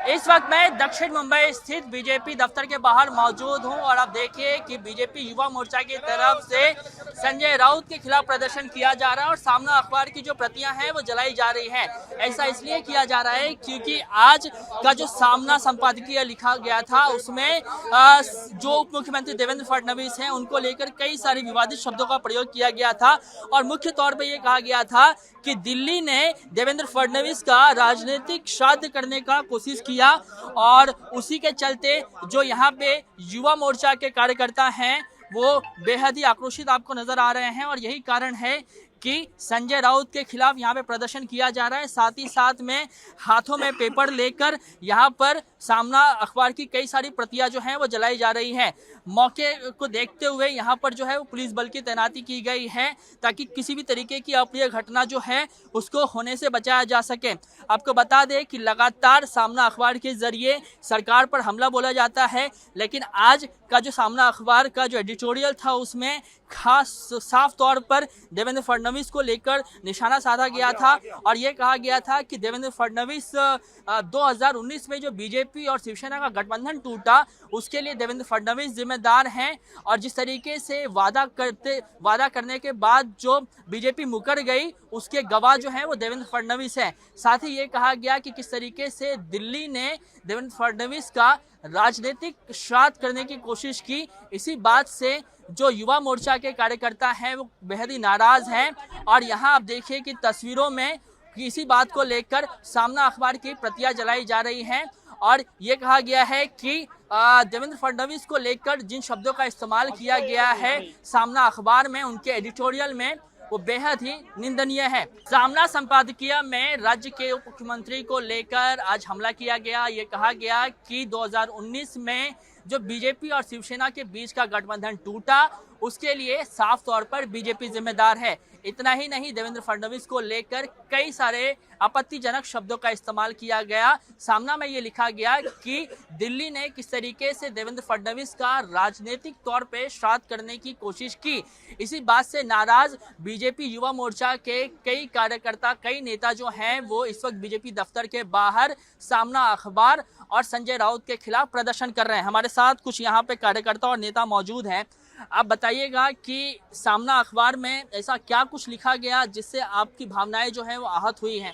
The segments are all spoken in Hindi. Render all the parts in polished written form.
इस वक्त मैं दक्षिण मुंबई स्थित बीजेपी दफ्तर के बाहर मौजूद हूं और आप देखिए कि बीजेपी युवा मोर्चा की तरफ से संजय राउत के खिलाफ प्रदर्शन किया जा रहा है और सामना अखबार की जो प्रतियां हैं वो जलाई जा रही हैं। ऐसा इसलिए किया जा रहा है क्योंकि आज का जो सामना संपादकीय लिखा गया था उसमें जो उप मुख्यमंत्री देवेंद्र फडणवीस हैं उनको लेकर कई सारे विवादित शब्दों का प्रयोग किया गया था और मुख्य तौर पर यह कहा गया था कि दिल्ली ने देवेंद्र फडणवीस का राजनीतिक श्राद्ध करने का कोशिश किया और उसी के चलते जो यहाँ पे युवा मोर्चा के कार्यकर्ता हैं वो बेहद ही आक्रोशित आपको नजर आ रहे हैं और यही कारण है कि संजय राउत के खिलाफ यहाँ पे प्रदर्शन किया जा रहा है। साथ ही साथ में हाथों में पेपर लेकर यहाँ पर सामना अखबार की कई सारी प्रतियां जो हैं वो जलाई जा रही हैं। मौके को देखते हुए यहाँ पर जो है वो पुलिस बल की तैनाती की गई है ताकि किसी भी तरीके की अप्रिय घटना जो है उसको होने से बचाया जा सके। आपको बता दें कि लगातार सामना अखबार के जरिए सरकार पर हमला बोला जाता है, लेकिन आज का जो सामना अखबार का जो एडिटोरियल था उसमें खास साफ तौर पर देवेंद्र फडणवीस को लेकर निशाना साधा गया था और ये कहा गया था कि देवेंद्र फडणवीस 2019 में जो बीजेपी और शिवसेना का गठबंधन टूटा उसके लिए देवेंद्र फडणवीस जिम्मेदार हैं और जिस तरीके से वादा करने के बाद जो बीजेपी मुकर गई उसके गवाह जो हैं वो देवेंद्र फडणवीस हैं। साथ ही ये कहा गया कि किस तरीके से दिल्ली ने देवेंद्र फडणवीस का राजनीतिक श्राद्ध करने की कोशिश की। इसी बात से जो युवा मोर्चा के कार्यकर्ता हैं वो बेहद ही नाराज हैं और यहाँ आप देखिए कि तस्वीरों में इसी बात को लेकर सामना अखबार की प्रतियां जलाई जा रही हैं और ये कहा गया है कि देवेंद्र फडणवीस को लेकर जिन शब्दों का इस्तेमाल किया गया है सामना अखबार में उनके एडिटोरियल में वो बेहद ही निंदनीय है। सामना संपादकीय में राज्य के उप मुख्यमंत्री को लेकर आज हमला किया गया। ये कहा गया कि 2019 में जो बीजेपी और शिवसेना के बीच का गठबंधन टूटा उसके लिए साफ तौर पर बीजेपी जिम्मेदार है। इतना ही नहीं, देवेंद्र फडणवीस को लेकर कई सारे आपत्तिजनक शब्दों का इस्तेमाल किया गया। सामना में ये लिखा गया कि दिल्ली ने किस तरीके से देवेंद्र फडणवीस का राजनीतिक तौर पे श्राद्ध करने की कोशिश की। इसी बात से नाराज बीजेपी युवा मोर्चा के कई कार्यकर्ता, कई नेता जो हैं वो इस वक्त बीजेपी दफ्तर के बाहर सामना अखबार और संजय राउत के खिलाफ प्रदर्शन कर रहे हैं। हमारे साथ कुछ यहाँ पे कार्यकर्ता और नेता मौजूद हैं। आप बताइएगा कि सामना अखबार में ऐसा क्या कुछ लिखा गया जिससे आपकी भावनाएं जो हैं वो आहत हुई हैं?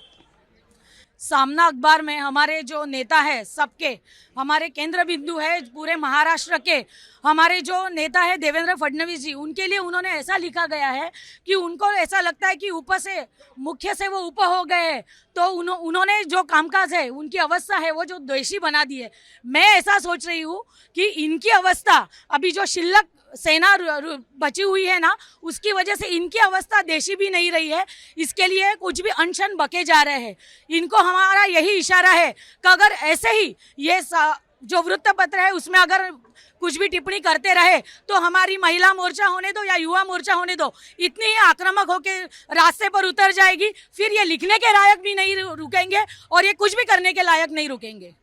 सामना अखबार में हमारे जो नेता है सबके, हमारे केंद्र बिंदु है पूरे महाराष्ट्र के, हमारे जो नेता है देवेंद्र फडणवीस जी, उनके लिए उन्होंने ऐसा लिखा गया है कि उनको ऐसा लगता है कि ऊपर से मुख्य से वो ऊपर हो गए हैं, तो उन्होंने जो कामकाज है उनकी अवस्था है वो जो द्वेषी बना दी है। मैं ऐसा सोच रही हूँ कि इनकी अवस्था अभी जो शिल्लक सेना बची हुई है ना उसकी वजह से इनकी अवस्था देशी भी नहीं रही है। इसके लिए कुछ भी अनशन बके जा रहे हैं। इनको हमारा यही इशारा है कि अगर ऐसे ही ये जो वृत्तपत्र है उसमें अगर कुछ भी टिप्पणी करते रहे तो हमारी महिला मोर्चा होने दो या युवा मोर्चा होने दो, इतनी ही आक्रामक होकर रास्ते पर उतर जाएगी। फिर ये लिखने के लायक भी नहीं रुकेंगे और ये कुछ भी करने के लायक नहीं रुकेंगे।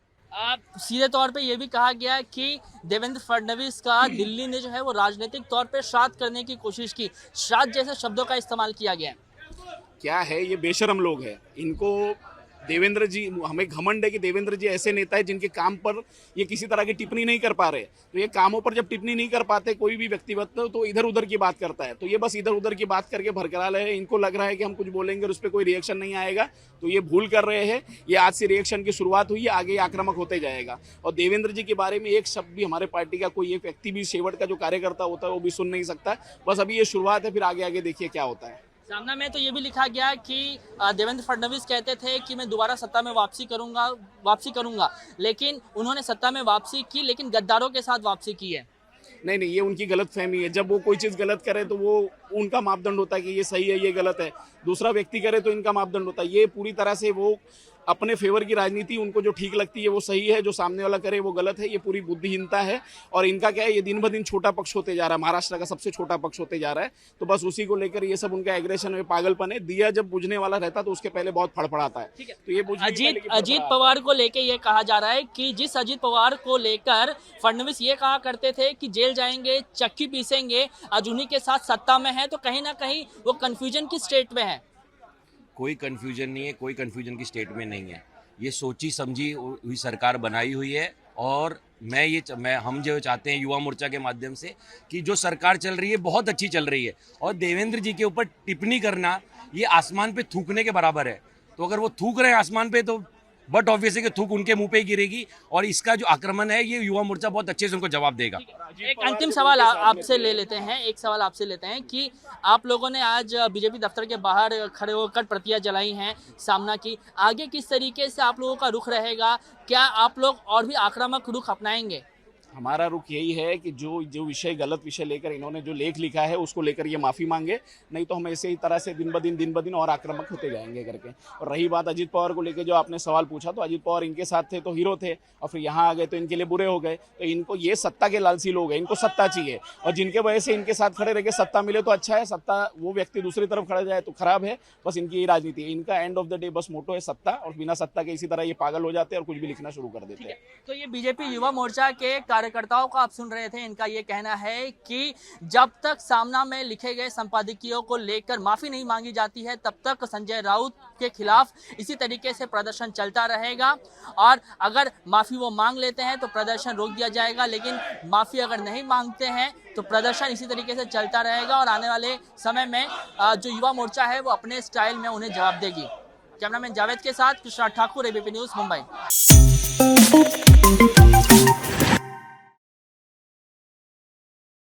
सीधे तौर पे ये भी कहा गया कि देवेंद्र फडणवीस का दिल्ली ने जो है वो राजनीतिक तौर पे श्राद्ध करने की कोशिश की। श्राद्ध जैसे शब्दों का इस्तेमाल किया गया। क्या है ये बेशरम लोग हैं। इनको देवेंद्र जी, हमें घमंड है कि देवेंद्र जी ऐसे नेता है जिनके काम पर ये किसी तरह की टिप्पणी नहीं कर पा रहे। तो ये कामों पर जब टिप्पणी नहीं कर पाते कोई भी व्यक्तिगत तो इधर उधर की बात करता है। तो ये बस इधर उधर की बात करके भरकरा रहे हैं। इनको लग रहा है कि हम कुछ बोलेंगे और उस पर कोई रिएक्शन नहीं आएगा, तो ये भूल कर रहे हैं। ये आज से रिएक्शन की शुरुआत हुई है, आगे आक्रामक होते जाएगा। और देवेंद्र जी के बारे में एक शब्द भी हमारे पार्टी का कोई एक व्यक्ति भी, शेवट का जो कार्यकर्ता होता है वो भी सुन नहीं सकता। बस अभी ये शुरुआत है, फिर आगे आगे देखिए क्या होता है। सामना में तो ये भी लिखा गया कि देवेंद्र फडणवीस कहते थे कि मैं दोबारा सत्ता में वापसी करूंगा, लेकिन उन्होंने सत्ता में वापसी की लेकिन गद्दारों के साथ वापसी की है। नहीं, ये उनकी गलतफहमी है। जब वो कोई चीज़ गलत करे तो वो उनका मापदंड होता है कि ये सही है, ये गलत है। दूसरा व्यक्ति करे तो इनका मापदंड होता है। ये पूरी तरह से वो अपने फेवर की राजनीति, उनको जो ठीक लगती है वो सही है, जो सामने वाला करे वो गलत है। ये पूरी बुद्धिहीनता है और इनका क्या है, ये दिन ब दिन छोटा पक्ष होते जा रहा है, महाराष्ट्र का सबसे छोटा पक्ष होते जा रहा है। तो बस उसी को लेकर ये सब उनका एग्रेशन में पागलपन है। दिया जब बुझने वाला रहता तो उसके पहले बहुत फड़फड़ाता है। तो ये अजीत पवार को लेकर ये कहा जा रहा है कि जिस अजीत पवार को लेकर फडणवीस ये कहा करते थे कि जेल जाएंगे, चक्की पीसेंगे, आज उन्हीं के साथ सत्ता में है, तो कहीं ना कहीं वो कंफ्यूजन की स्टेट में है। कोई कंफ्यूजन नहीं है, कोई कंफ्यूजन की स्टेट में नहीं है। ये सोची समझी हुई सरकार बनाई हुई है। और हम जो चाहते हैं युवा मोर्चा के माध्यम से कि जो सरकार चल रही है बहुत अच्छी चल रही है, और देवेंद्र जी के ऊपर टिप्पणी करना ये आसमान पे थूकने के बराबर है। तो अगर वो थूक रहे हैं आसमान पे तो बट ऑब्वियस है कि थूक उनके मुंह पे ही गिरेगी, और इसका जो आक्रमण है ये युवा मोर्चा बहुत अच्छे से उनको जवाब देगा। एक अंतिम सवाल आपसे ले लेते हैं, एक सवाल आपसे लेते हैं कि आप लोगों ने आज बीजेपी दफ्तर के बाहर खड़े होकर प्रतियां जलाई हैं सामना की, आगे किस तरीके से आप लोगों का रुख रहेगा? क्या आप लोग और भी आक्रामक रुख अपनाएंगे? हमारा रुख यही है कि जो विषय गलत विषय लेकर इन्होंने जो लेख लिखा है उसको लेकर ये माफ़ी मांगे, नहीं तो हम ऐसे ही तरह से दिन ब दिन और आक्रामक होते जाएंगे करके। और रही बात अजीत पवार को लेकर जो आपने सवाल पूछा, तो अजीत पवार इनके साथ थे तो हीरो थे, और फिर यहाँ आ गए तो इनके लिए बुरे हो गए। तो इनको ये सत्ता के लालची लोग हैं, इनको सत्ता चाहिए, और जिनके वजह से इनके साथ खड़े रह के सत्ता मिले तो अच्छा है, सत्ता वो व्यक्ति दूसरी तरफ खड़ा जाए तो खराब है। बस इनकी ये राजनीति है, इनका एंड ऑफ द डे बस मोटो है सत्ता, और बिना सत्ता के इसी तरह ये पागल हो जाते हैं और कुछ भी लिखना शुरू कर देते हैं। तो ये बीजेपी युवा मोर्चा के कार्यकर्ताओं का आप सुन रहे थे, इनका ये कहना है कि जब तक सामना में लिखे गए संपादकीयों को लेकर माफी नहीं मांगी जाती है तब तक संजय राउत के खिलाफ इसी तरीके से प्रदर्शन चलता रहेगा, और अगर माफी वो मांग लेते हैं तो प्रदर्शन रोक दिया जाएगा, लेकिन माफी अगर नहीं मांगते हैं तो प्रदर्शन इसी तरीके से चलता रहेगा, और आने वाले समय में जो युवा मोर्चा है वो अपने स्टाइल में उन्हें जवाब देगी। कैमरामैन जावेद के साथ कृष्णा ठाकुर, एबीपी न्यूज़, मुंबई।